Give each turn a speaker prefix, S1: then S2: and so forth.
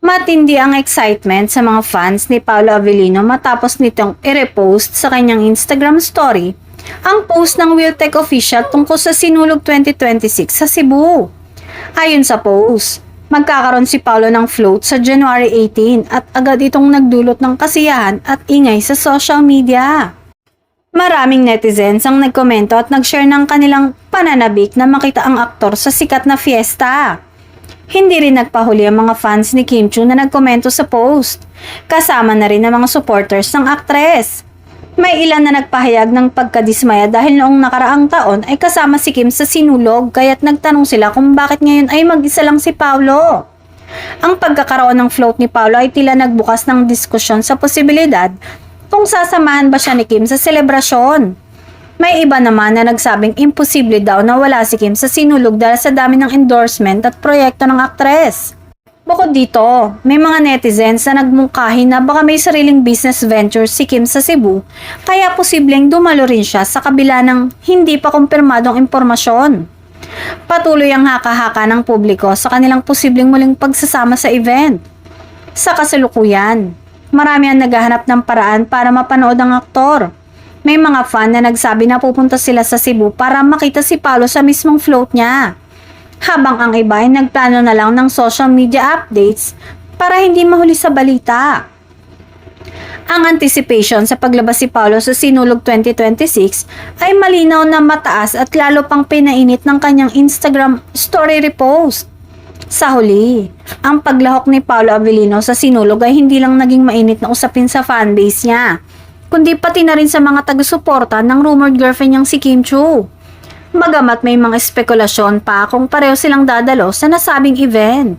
S1: Matindi ang excitement sa mga fans ni Paolo Avellino matapos nitong i-repost sa kanyang Instagram story ang post ng Wiltec official tungkol sa Sinulog 2026 sa Cebu. Ayon sa post, magkakaroon si Paolo ng float sa January 18 at agad itong nagdulot ng kasiyahan at ingay sa social media. Maraming netizens ang nagkomento at nag-share ng kanilang pananabik na makita ang aktor sa sikat na fiesta. Hindi rin nagpahuli ang mga fans ni Kim Chiu na nagkomento sa post. Kasama na rin ang mga supporters ng aktres. May ilan na nagpahayag ng pagkadismaya dahil noong nakaraang taon ay kasama si Kim sa Sinulog kaya't nagtanong sila kung bakit ngayon ay mag-isa lang si Paolo. Ang pagkakaroon ng float ni Paolo ay tila nagbukas ng diskusyon sa posibilidad kung sasamahan ba siya ni Kim sa selebrasyon. May iba naman na nagsabing imposible daw na wala si Kim sa Sinulog dahil sa dami ng endorsement at proyekto ng aktres. Bukod dito, may mga netizens na nagmungkahi na baka may sariling business venture si Kim sa Cebu, kaya posibleng dumalo rin siya sa kabila ng hindi pa kumpirmadong impormasyon. Patuloy ang haka-haka ng publiko sa kanilang posibleng muling pagsasama sa event. Sa kasalukuyan, marami ang naghahanap ng paraan para mapanood ang aktor. May mga fan na nagsabi na pupunta sila sa Cebu para makita si Paolo sa mismong float niya. Habang ang iba ay nagplano na lang ng social media updates para hindi mahuli sa balita. Ang anticipation sa paglabas si Paolo sa Sinulog 2026 ay malinaw na mataas at lalo pang pinainit ng kanyang Instagram story repost. Sa huli, ang paglahok ni Paolo Avellino sa Sinulog ay hindi lang naging mainit na usapin sa fanbase niya, kundi pati na rin sa mga taga-suporta ng rumored girlfriend niyang si Kim Chiu. Bagamat may mga espekulasyon pa kung pareho silang dadalo sa nasabing event.